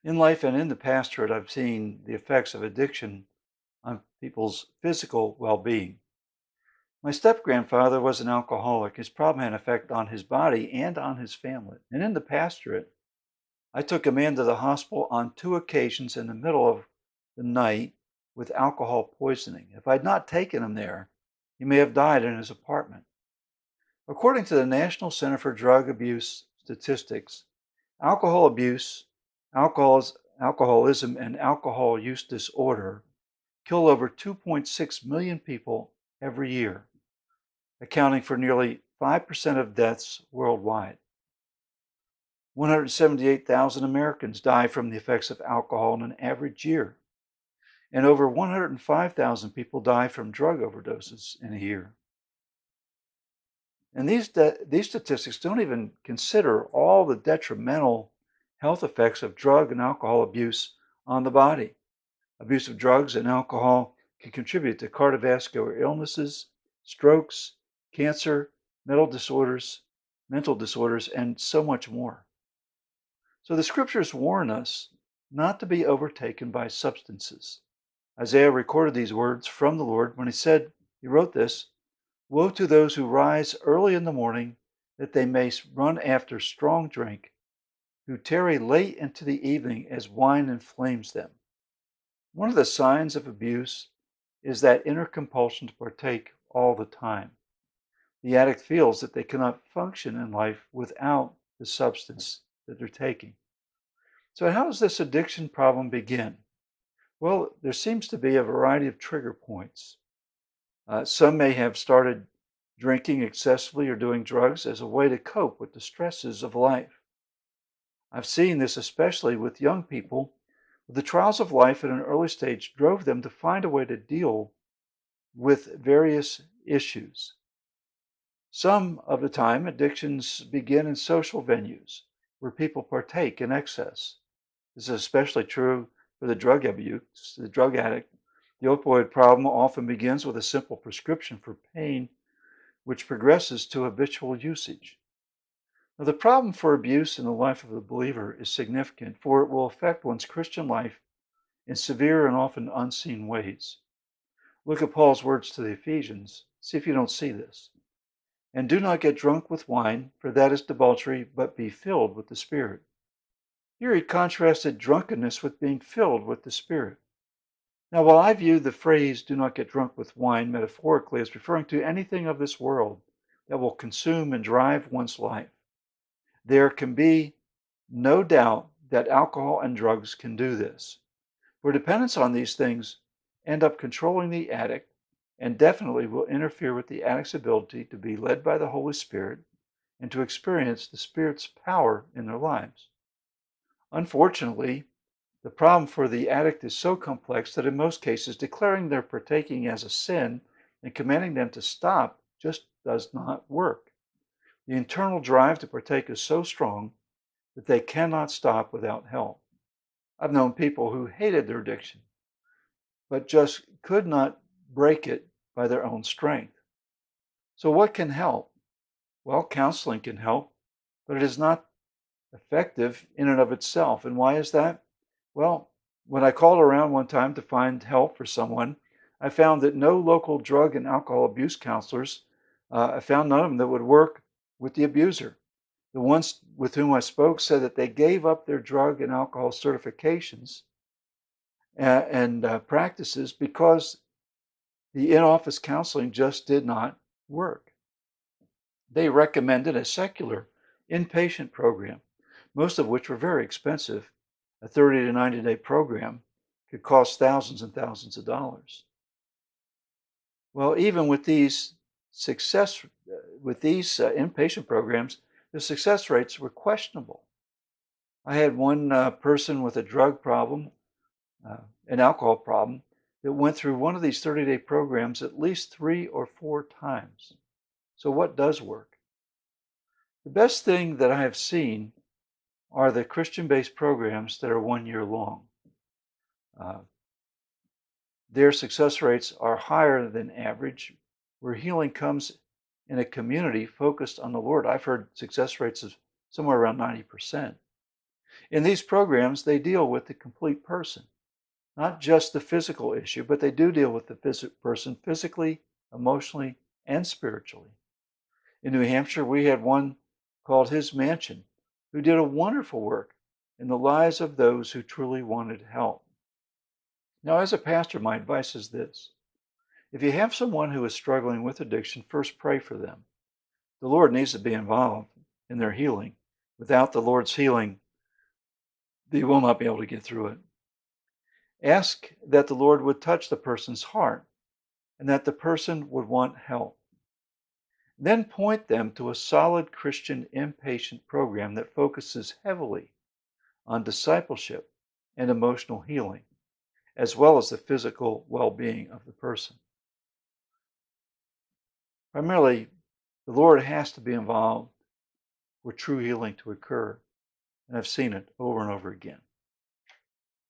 In life and in the pastorate, I've seen the effects of addiction on people's physical well-being. My step-grandfather was an alcoholic. His problem had an effect on his body and on his family. And in the pastorate, I took a man to the hospital on 2 occasions in the middle of the night with alcohol poisoning. If I'd not taken him there, he may have died in his apartment. According to the National Center for Drug Abuse Statistics, alcohol abuse, alcoholism, and alcohol use disorder kill over 2.6 million people every year, accounting for nearly 5% of deaths worldwide. 178,000 Americans die from the effects of alcohol in an average year, and over 105,000 people die from drug overdoses in a year. And these statistics don't even consider all the detrimental health effects of drug and alcohol abuse on the body. Abuse of drugs and alcohol can contribute to cardiovascular illnesses, strokes, cancer, mental disorders, and so much more. So the scriptures warn us not to be overtaken by substances. Isaiah recorded these words from the Lord when he wrote this, "Woe to those who rise early in the morning, that they may run after strong drink, who tarry late into the evening as wine inflames them." One of the signs of abuse is that inner compulsion to partake all the time. The addict feels that they cannot function in life without the substance that they're taking. So how does this addiction problem begin? Well, there seems to be a variety of trigger points. Some may have started drinking excessively or doing drugs as a way to cope with the stresses of life. I've seen this especially with young people. The trials of life at an early stage drove them to find a way to deal with various issues. Some of the time, addictions begin in social venues where people partake in excess. This is especially true for the drug addict. The opioid problem often begins with a simple prescription for pain, which progresses to habitual usage. Now, the problem for abuse in the life of the believer is significant, for it will affect one's Christian life in severe and often unseen ways. Look at Paul's words to the Ephesians. See if you don't see this. "And do not get drunk with wine, for that is debauchery, but be filled with the Spirit." Here he contrasted drunkenness with being filled with the Spirit. Now, while I view the phrase "do not get drunk with wine" metaphorically as referring to anything of this world that will consume and drive one's life, there can be no doubt that alcohol and drugs can do this. For dependence on these things end up controlling the addict and definitely will interfere with the addict's ability to be led by the Holy Spirit and to experience the Spirit's power in their lives. Unfortunately, the problem for the addict is so complex that in most cases, declaring their partaking as a sin and commanding them to stop just does not work. The internal drive to partake is so strong that they cannot stop without help. I've known people who hated their addiction, but just could not break it by their own strength. So what can help? Well, counseling can help, but it is not effective in and of itself. And why is that? Well, when I called around one time to find help for someone, I found that no local drug and alcohol abuse counselors, I found none of them that would work with the abuser. The ones with whom I spoke said that they gave up their drug and alcohol certifications and practices because the in-office counseling just did not work. They recommended a secular inpatient program, most of which were very expensive. A 30 to 90-day program could cost thousands and thousands of dollars. Well, even with these inpatient programs, the success rates were questionable. I had one person with a drug problem, an alcohol problem, that went through one of these 30-day programs at least 3 or 4 times. So what does work? The best thing that I have seen are the Christian-based programs that are 1 year long. Their success rates are higher than average, where healing comes in a community focused on the Lord. I've heard success rates of somewhere around 90%. In these programs, they deal with the complete person, not just the physical issue, but they do deal with the person physically, emotionally, and spiritually. In New Hampshire, we had one called His Mansion who did a wonderful work in the lives of those who truly wanted help. Now, as a pastor, my advice is this. If you have someone who is struggling with addiction, first pray for them. The Lord needs to be involved in their healing. Without the Lord's healing, they will not be able to get through it. Ask that the Lord would touch the person's heart and that the person would want help. Then point them to a solid Christian inpatient program that focuses heavily on discipleship and emotional healing, as well as the physical well-being of the person. Primarily, the Lord has to be involved for true healing to occur, and I've seen it over and over again.